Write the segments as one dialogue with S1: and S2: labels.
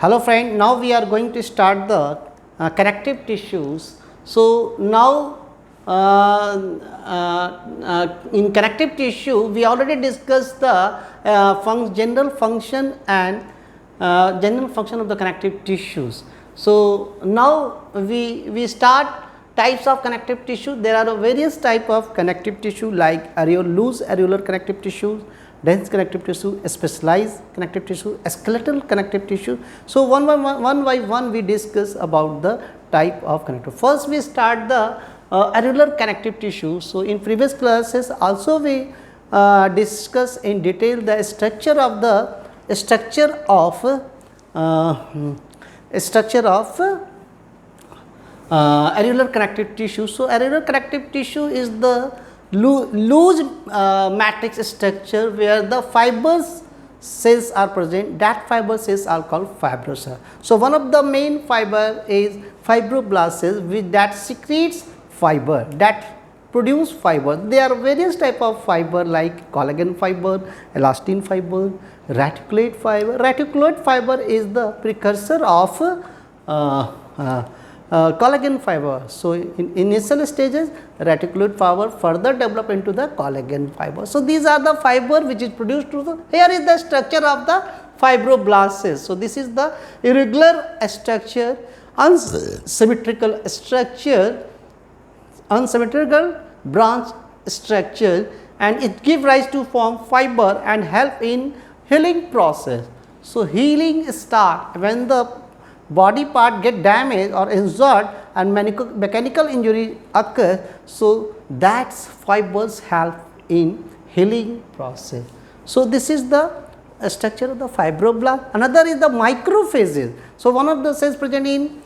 S1: Hello friend, now we are going to start the connective tissues. So now in connective tissue we already discussed the general function and general function of the connective tissues. So now we start types of connective tissue. There are various type of connective tissue like loose areolar connective tissue, dense connective tissue, specialized connective tissue, skeletal connective tissue. So one by one we discuss about the type of connective. First we start the areolar connective tissue. So in previous classes also we discuss in detail the structure of areolar connective tissue. So areolar connective tissue is the loose matrix structure where the fibrous cells are present. That fiber cells are called fibrous. So one of the main fiber is fibroblast cells which that secretes fiber, that produce fiber. There are various type of fiber like collagen fiber, elastin fiber, reticulate fiber. Reticulate fiber is the precursor of collagen fiber. So in initial stages reticulate fiber further develop into the collagen fiber. So these are the fiber which is produced through the, here is the structure of the fibroblast cells. So this is the irregular structure, unsymmetrical branch structure, and it give rise to form fiber and help in healing process. So healing start when the body part get damaged or injured and mechanical injury occurs. So that fibers help in healing process. So this is the structure of the fibroblast. Another is the macrophages. So one of the cells present in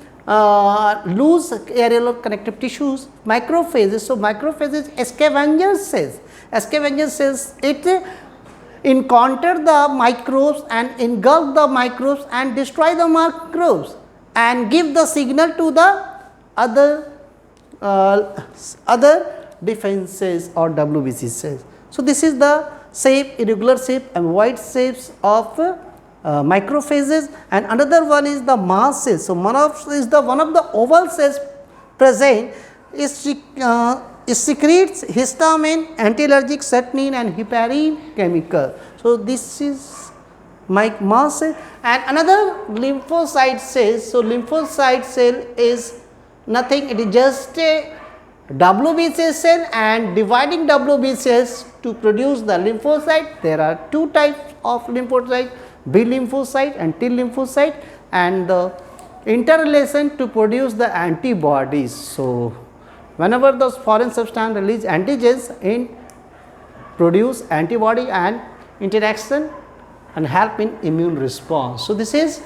S1: loose areolar connective tissues, macrophages. So macrophages scavenger cells. Scavenger cells, it encounter the microbes and engulf the microbes and destroy the microbes and give the signal to the other defenses or WBC cells. So this is the shape, irregular shape and wide shapes of macrophages. And another one is the mast cells. So one of the oval cells present is it secretes histamine, antiallergic, certain and heparin chemical. So this is mast cell. And another lymphocyte cell. So lymphocyte cell is nothing, it is just a WBC cell and dividing WBCs to produce the lymphocyte. There are two types of lymphocyte, B lymphocyte and T lymphocyte, and the interrelation to produce the antibodies. So whenever the foreign substance release antigens in produce antibody and interaction and help in immune response. So this is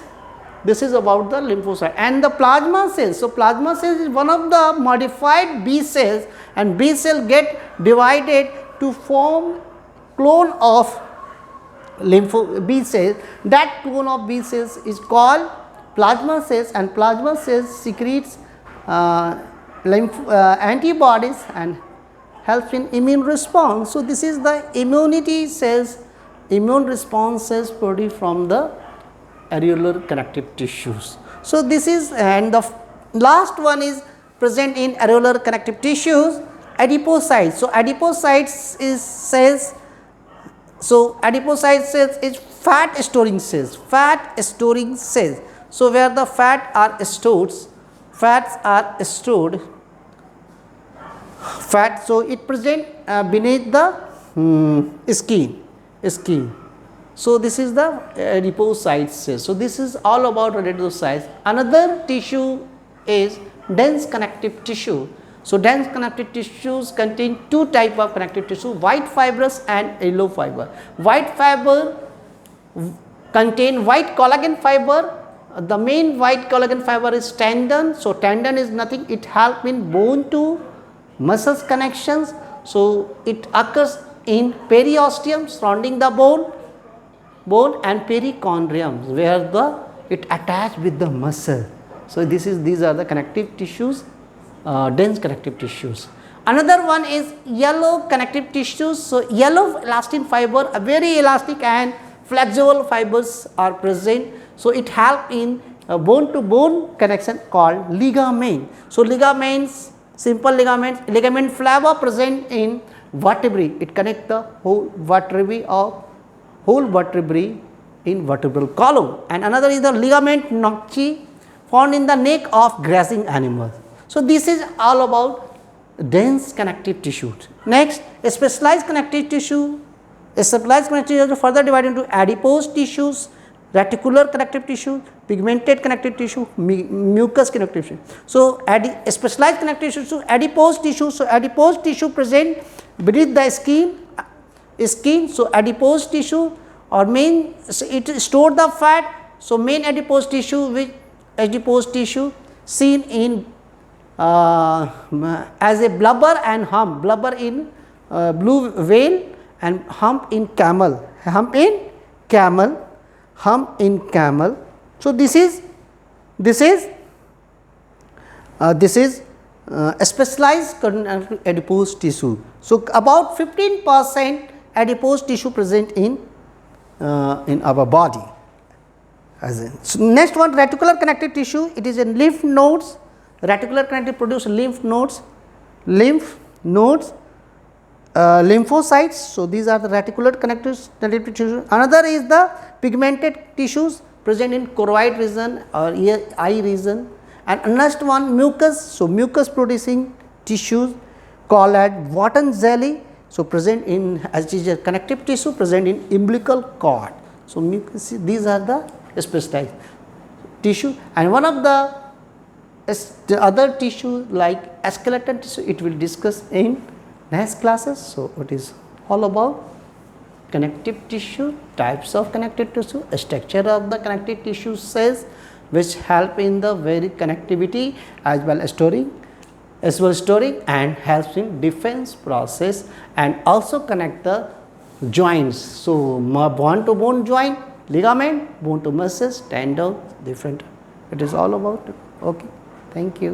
S1: about the lymphocyte. And the plasma cells. So plasma cells is one of the modified B cells, and B cell get divided to form clone of B cells. That clone of B cells is called plasma cells, and plasma cells secretes antibodies and helps in immune response. So this is the immunity cells, immune response cells produced from the areolar connective tissues. So this is, and the last one is present in areolar connective tissues, adipocytes. So adipocytes is cells. So adipocyte cells is fat storing cells, So where the fats are stored, so it present beneath the skin. So this is the adipocyte cells. So this is all about adipocytes. Another tissue is dense connective tissue. So dense connective tissues contain two type of connective tissue, white fibrous and yellow fiber. White fiber contain white collagen fiber. The main white collagen fiber is tendon. So tendon is nothing, it help in bone to muscles connections. So it occurs in periosteum surrounding the bone and perichondrium where it attached with the muscle. So these are the connective tissues, dense connective tissues. Another one is yellow connective tissues. So yellow elastin fiber, a very elastic and flexible fibers are present. So it help in bone to bone connection called ligament. So ligaments, simple ligaments, ligament flava present in vertebrae. It connect the whole vertebrae in vertebral column, and another is the ligament nocci found in the neck of grazing animals. So this is all about dense connective tissues. Next, a specialized connective tissue. A specialized connective tissue is further divided into adipose tissues, reticular connective tissue, pigmented connective tissue, mucous connective tissue. So a specialized connective tissue, adipose tissue. So adipose tissue present beneath the skin. So adipose tissue or main, so it store the fat. So main adipose tissue seen in as a blubber and hump, blubber in blue whale and hump in camel, So this is a specialized adipose tissue. So about 15% adipose tissue present in our body. So next one, reticular connective tissue. It is in lymph nodes. Reticular connective produce lymph nodes, lymphocytes. So these are the reticular connective tissue. Another is the pigmented tissues present in choroid region or eye region, and next one mucus. So mucus producing tissues called as Wharton jelly. So present in, as is a connective tissue present in umbilical cord. So mucus, these are the specialized tissue, and one of the other tissue like skeletal tissue, it will discuss in next classes. So it is all about connective tissue, types of connective tissue, structure of the connective tissue cells which help in the very connectivity as well as storing and helps in defense process, and also connect the joints. So bone to bone joint, ligament, bone to muscles, tendons, different. It is all about. Okay, thank you.